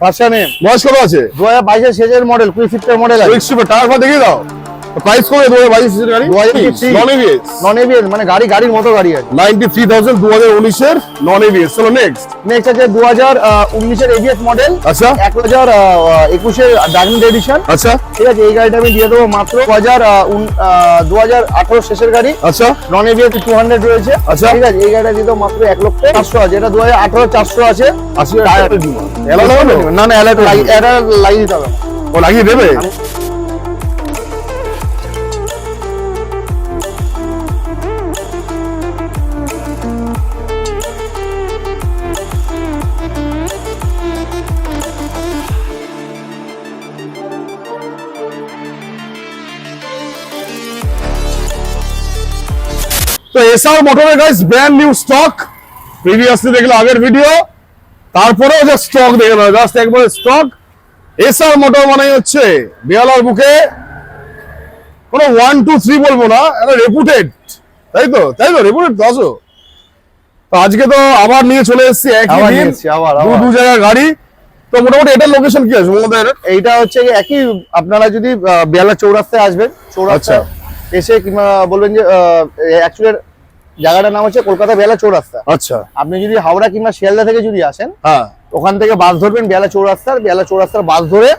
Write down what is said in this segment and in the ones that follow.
Version M. বয়স কত আছে? 2022 এর শেষের মডেল, কুইক শিফটের মডেল আছে। কুইক শিফট টায়ার ফা দেখিয়ে দাও। প্রাইস কত 2022 এর গাড়ি? 2023 নন এবিএস। নন এবিএস মানে গাড়ির মতো গাড়ি আছে। 93,000 2019 এর নন এবিএস। চলো নেক্সট। নেক্সট আছে 2019 এর এবিএস মডেল। আচ্ছা 2021 এর ডায়মন্ড এডিশন। আচ্ছা ঠিক আছে, এই গাড়িটা আমি দিয়ে দেবো মাত্র 2018 শেষের গাড়ি। আচ্ছা নন এবিএস 200 রয়েছে। আচ্ছা। ঠিক আছে, এই গাড়িটা দিয়ে দেবো মাত্র 1,04,000 আছে। এটা 2018 400 আছে। 80,000 টাকা দিব। এলা লাগানো? না না, এটা লাগিয়ে দিতে হবে। ও লাগিয়ে দেবে? তো এসআর মোটরের guys brand new stock. Previously দেখলে আগের ভিডিও, তারপরেও যে স্টক দেখে নাও, জাস্ট একবারে স্টক। এসআর মোটর মানে হচ্ছে বেহালার বুকে কোনো 1 2 3 বলবো না, এটা রেপুটেড, তাই তো রেপুটেড তো আসো। তো আজকে তো আবার নিয়ে চলে এসেছি একই দিন, দু জায়গার গাড়ি। তো মোটামুটি এটার লোকেশন কি আছে তোমাদের? এইটা হচ্ছে একই, আপনারা যদি বেহালা চৌরাস্তায় আসবেন, চৌরাস্তা এসে কিংবা বলবেন যে অ্যাকচুয়ালি জায়গাটার নাম হচ্ছে কলকাতা বেহালা চৌরাস্তা। আচ্ছা, আপনি যদি হাওড়া কিংবা শিয়ালদা থেকে যদি আসেন, হ্যাঁ, ওখান থেকে বাস ধরবেন বেহালা চৌরাস্তার বাস ধরে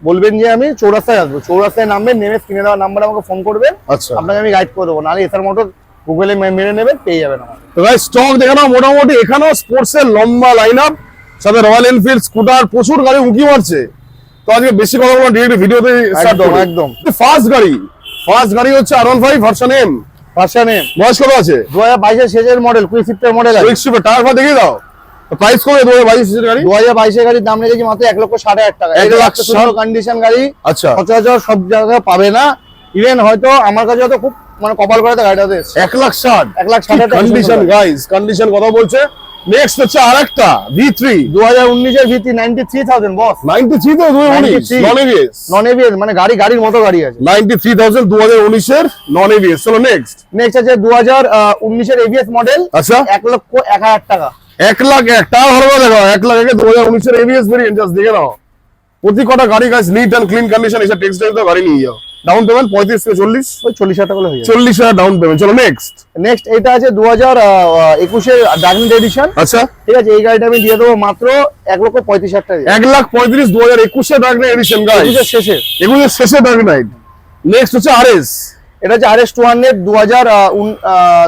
বলবেন যে আমি চৌরাস্তায় আসবো। চৌরাস্তায় নামবেন, নেমে স্ক্রিনে দেওয়া নাম্বারে আমাকে ফোন করবেন। আচ্ছা, আপনাকে আমি গাইড করে দেবো। নাহলে এসআর মোটর গুগলে মেরে নেবেন, পেয়ে যাবেন আমার। তো গাইস স্টক দেখে নাও, মোটামুটি এখানেও স্পোর্টস এর লম্বা লাইন আপ, সাথে রয়্যাল এনফিল্ড স্কুটার, প্রচুর গাড়ি উঁকি মারছে। তো আজকে বেশি কথা বলবো, ডিরেক্ট ভিডিওতে স্টার্ট করব। একদম ফার্স্ট গাড়ি হচ্ছে R15 ভার্সন এম। বয়স কত আছে? 2022 এর শেষের মডেল, কুইক শিফটের মডেল আছে। কুইক শিফট টায়ার ফা দেখিয়ে দাও। প্রাইস কত 2022 এর গাড়ি? 2022 এর গাড়ির দাম রেখেছি মাত্র 1,60,000 টাকা। 1,60,000 কন্ডিশন গাড়ি। আচ্ছা, সচরাচর সব জায়গায় পাবে না। ইভেন হয়তো আমার কাছে হয়তো খুব মানে কপাল করে গাড়িটাতে 1,60,000 1,60,000 কন্ডিশন গাইস, কন্ডিশন কথা বলছে। নেক্সট হচ্ছে আরেকটা V3 2019 এর V3 93,000 বস। 93 তো 2019 নন এবিএস। নন এবিএস মানে গাড়ির মতো গাড়ি আছে। 93,000 2019 এর নন এবিএস। চলো নেক্সট আছে 2019 এর এবিএস মডেল। আচ্ছা 1,01,000 টাকা। 1,01,000 টাকা ভালো দেখো, 1,01,000 2019 এর এবিএস ভেরিয়েন্ট, জাস্ট দেখে নাও। প্রতি কটা গাড়ি guys neat and clean condition, এসব টেক্সটাইল তো গাড়ি নিয়ে যাও। ডাউন পেমেন্ট 35 থেকে 40, ওই 40,000 টাকা হয়ে যাবে। 40,000 ডাউন পেমেন্ট। চলো নেক্সট এটা আছে 2021 এর ডায়মন্ড এডিশন। আচ্ছা, ঠিক আছে, এই গাড়িটা আমি দিয়ে দেবো মাত্র 1,35,000 টাকা। 1,35,000 2021 এর ডার্ক নাইট এডিশন গাইস, 21 এর শেষে ডার্ক নাইট। নেক্সট হচ্ছে আরএস। এটা হচ্ছে RS 200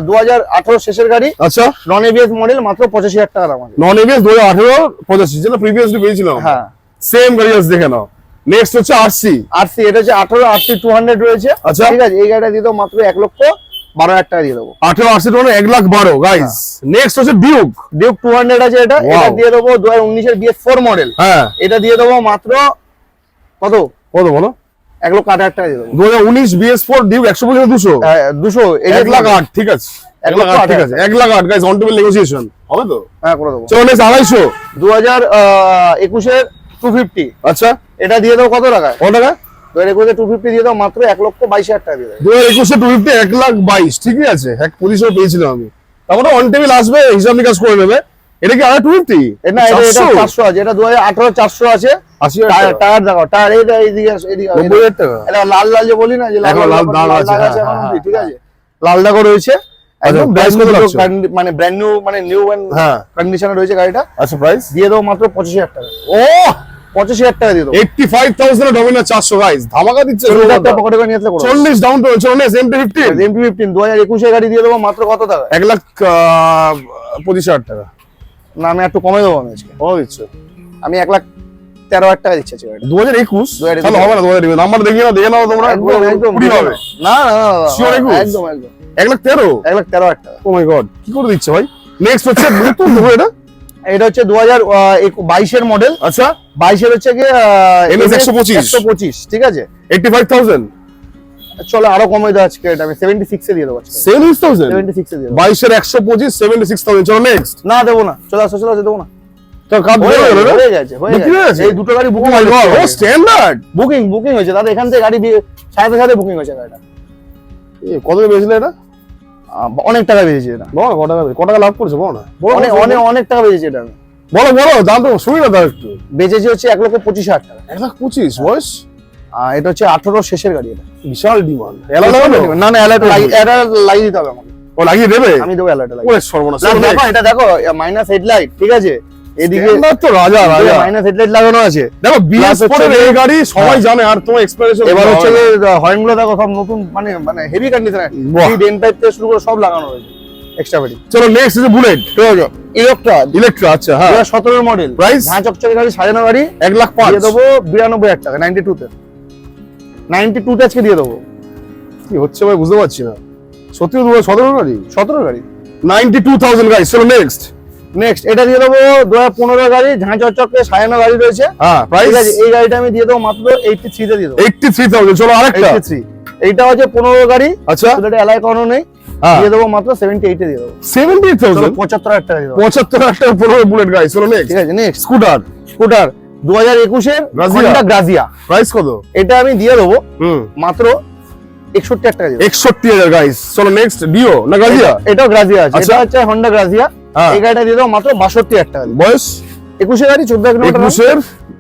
2018 শেষের গাড়ি। আচ্ছা, নন এবিএস মডেল, মাত্র 85,000 টাকা দাম আছে। নন এবিএস 2018 85, যেটা প্রিভিয়াসলি পেয়েছিলাম। হ্যাঁ, সেম গাড়ি আছে, দেখে নাও। নেক্সট হচ্ছে আরসি। এটা হচ্ছে 18 RC 200 রয়েছে। আচ্ছা, ঠিক আছে, এই গাড়িটা দিয়ে দেবো মাত্র 1,12,000 টাকা দিয়ে দেবো। 18 RC 1,12,000 গাইস। নেক্সট হচ্ছে ডিউক 200 আছে। এটা দিয়ে দেবো 2019 এর BS4 মডেল। হ্যাঁ, এটা দিয়ে দেবো মাত্র কত বলো? 1,08,000 টাকা দিয়ে দেবো। 2019 BS4 ডিউক 125 200 1,08,000 ঠিক আছে, 1,08,000 ঠিক আছে, 1,08,000 গাইস, অন টেবিল নেগোসিয়েশন হবে তো? হ্যাঁ, করে দেবো। চলো নেক্সট 250 2021 এর 250। আচ্ছা, এটা দিয়ে দেবো কত টাকা? কত টাকা? 2021 এর 250 দিয়ে দাও মাত্র 1,22,000 টাকা দিয়ে দেবো। 2021 এর 250 1,22,000 ঠিকই আছে, 1,25,000 পেয়েছিলাম আমি। তারপরে অন টেবিল আসবে, হিসাব নিকাশ করে নেবে। এটা কি আর 250? না, এটা 400 আছে। এটা 2018 400 আছে। 80,000 টায়ার দেখো, টায়ার এইদিকে 90,000 টাকা। এটা লাল যে বলি না, যে লাল দাগ আছে। ঠিক আছে, লাল দাগও রয়েছে। একদম মানে ব্র্যান্ড নিউ, মানে নিউ কন্ডিশনে রয়েছে গাড়িটা। আচ্ছা, প্রাইস দিয়ে দেবো মাত্র 25,000 টাকা। ও 25,000 টাকা দিয়ে দেবো। 85,000 এ ডমিনার 400 গাইস, ধামাকা দিচ্ছে। পকেটে করে নিয়ে আসলে 40 ডাউন পেমেন্ট। চলো নেক্সট MP15 2021 এর গাড়ি দিয়ে দেবো মাত্র কত টাকা? 1,25,000 টাকা। না, আমি একটু কমে দেবো। আমি আজকে ও দিচ্ছ, আমি 1,13,000 টাকা দিচ্ছি। 2021 তাহলে হবে না? 2021 নাম্বার দেখে নাও তোমরা, একদম কুড়ি হবে না। Sure 21? একদম 1,13,000 টাকা। ও মাই গড, কি করে দিচ্ছে ভাই? নেক্সট হচ্ছে নতুন দেখো এটা হচ্ছে 2022 এর মডেল। আচ্ছা, 22 এর হচ্ছে কি NS 125 ঠিক আছে, 85,000। চলো আরো কমে দেওয়া আজকে। এটা আমি 76 এ দিয়ে দেবো। 76,000 76 এ দিয়ে দেবো। 22 এর 125 76,000। চলো নেক্সট। না, দেবো না, চলে আসো দেবো না। তো কাজ হয়ে গেছে। এই দুটো গাড়ি বুকিং হয়েছে। ও স্ট্যান্ডার্ড বুকিং হয়েছে দাদা। এখান থেকে গাড়ি সাথে বুকিং হয়েছে গাড়িটা। কত বেচলে এটা? অনেক টাকা বেরিয়েছে এটা। বল কত টাকা লাভ করেছে বল না। অনেক টাকা বেরিয়েছে এটা। বলো বলো, দাম তো শুনি না, দাও একটু। বেচেছি হচ্ছে 1,25,000 টাকা। 1,25,000 বয়স? এটা হচ্ছে 18 শেষের গাড়ি। এটা বিশাল ডিমান্ড। এলা লাগানো? না না, অ্যালার্ট লাগিয়ে দিতে হবে আমাকে। ও লাগিয়ে দেবে? আমি দেবো অ্যালার্ট লাগিয়ে। ওরে সর্বনাশ। না, দেখো এটা দেখো, মাইনাস হেডলাইট, ঠিক আছে? এদিকে তো রাজা রাজা মাইনাস হেডলাইট লাগানো আছে। দেখো বিএস Plus হচ্ছে পরের এই গাড়ি সবাই হ্যাঁ। জানে, আর তোমার এক্সপ্রেশন এবার হচ্ছে হর্ন গুলো দেখো সব নতুন, মানে মানে হেভি কন্ডিশনে। বাহ। ডেন পাইপ থেকে শুরু করে সব লাগানো রয়েছে এক্সট্রা বেডি। চলো নেক্সট ইজ বুলেট ঠিক আছে, ইলেকট্রা ইলেকট্রা। আচ্ছা হ্যাঁ, 2017 মডেল, Price? ঝাঁ চকচকে গাড়ি, সাজানো গাড়ি। 1,05,000 দিয়ে দেবো 92,000 টাকা। 92 তে আজকে দিয়ে দেবো। কি হচ্ছে ভাই বুঝতে পারছি না। সত্যি 2017 গাড়ি? 17 গাড়ি। 92,000 গাইস। চলো নেক্সট। নেক্সট এটা দিয়ে দেবো 2015 গাড়ি, ঝাঁ চকচকে সাজানো গাড়ি রয়েছে। হ্যাঁ ঠিক প্রাইস আছে, এই গাড়িটা আমি দিয়ে দেবো মাত্র 83 তে দিয়ে দেবো। 83,000। চলো আরেকটা। 83, এইটা হচ্ছে 15 গাড়ি, আচ্ছা এটা অ্যালাই করানো নেই। হ্যাঁ দিয়ে দেবো মাত্র 78 এ দিয়ে দেবো। 78,000 75,000 টাকা দিয়ে দেবো। 75,000 টাকা 15 বুলেট গাইস। চলো নেক্সট। ঠিক আছে, নেক্সট স্কুটার স্কুটার 2021 এর Grazia। Honda Grazia। প্রাইস কত? এটা আমি দিয়ে দেবো হুম মাত্র 61,000 টাকা দিয়ে দেবো। 61,000 গাইস। চলো নেক্সট। ডিও না গাজিয়া? এটাও গ্রাজিয়া আছে। আচ্ছা। এটা হচ্ছে Honda Grazia। হ্যাঁ। এই গাড়িটা দিয়ে দেবো মাত্র 62,000 টাকা দিয়ে। বয়স? 21 গাড়ি, 14 কিলোমিটার।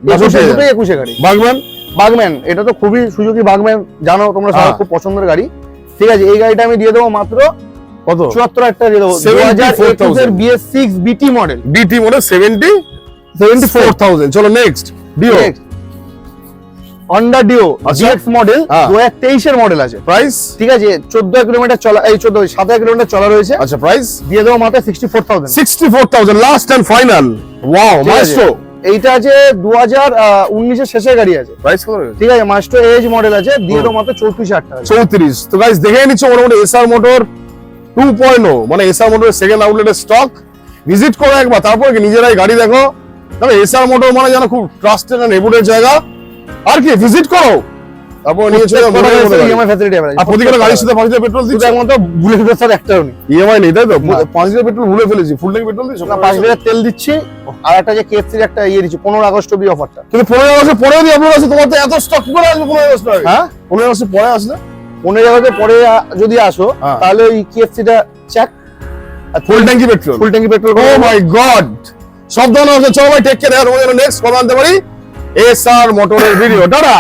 21 দুটোই 21 গাড়ি। বাগম্যান? বাগম্যান, এটা তো খুবই সুজুকি বাগম্যান, জানো তোমরা সবার হ্যাঁ। খুব পছন্দের গাড়ি। ঠিক আছে, এই গাড়িটা আমি দিয়ে দেবো মাত্র কত? 74,000 টাকা দিয়ে দেবো। 74,000 2021 এর BS6 BT মডেল। বিটি মডেল 74,000। চলো নেক্সট। ডিও Honda Dio আচ্ছা। GX মডেল, হ্যাঁ। 2023 এর মডেল আছে। প্রাইস? ঠিক আছে, 14 কিলোমিটার চলা, এই 17 কিলোমিটার চলা রয়েছে। আচ্ছা প্রাইস? দিয়ে দেবো মাত্র 64,000। 64,000 লাস্ট এন্ড ফাইনাল। ওয়াও ঠিক আছে। মাস্ট্রো। এইটা আছে 2019 এর শেষের গাড়ি আছে। প্রাইস কত রয়েছে? ঠিক আছে, মাস্টার এজ মডেল আছে, দিয়ে দেবো মাত্র 34,000 টাকা। 34। তো গাইস দেখে নিচ্ছ মোটামুটি এসআর মোটর 2.0, মানে এসআর মোটরের সেকেন্ড আউটলেটের স্টক। ভিজিট করো একবার, তারপর কি নিজেরাই গাড়ি দেখো। তবে এসআর মোটর মানে যেন খুব ট্রাস্টেড এন্ড রেপুটেড জায়গা। আর কি ভিজিট করো, তারপর নিয়ে চলে যাও। ইএমআই ফ্যাসিলিটি আছে। আর প্রতিটা গাড়ির সাথে 5 লিটার পেট্রোল শুধু দিচ্ছে। একমাত্র বুলেটের সাথে একটাও নেই। ইএমআই নেই তাই তো? না। 5 লিটার পেট্রোল ভুলে ফেলেছি। ফুল ট্যাঙ্ক পেট্রোল দিচ্ছ? না, 5 লিটার তেল দিচ্ছি, আর একটা যে কেএফসির একটা ইয়ে দিচ্ছি 15 আগস্ট অব্দি অফারটা। কিন্তু 15 আগস্ট পরেও দিয়ে আপনার কাছে তোমার তো এত স্টক কি করে আসবে 15 আগস্ট আগে? হ্যাঁ, 15 আগস্ট পরে আসলে 15 আগস্টের পরে যদি আসো, হ্যাঁ। তাহলে ওই কেএফসিটা চেক, আর ফুল ট্যাঙ্কি পেট্রোল। ফুল ট্যাঙ্কি পেট্রোল। ও মাই গড, সব ধরনের চলো ভাই টেক কেয়ার। আর তোমার নেক্সট কথা আনতে পারি এসআর মোটরের ভিডিও। টাটা।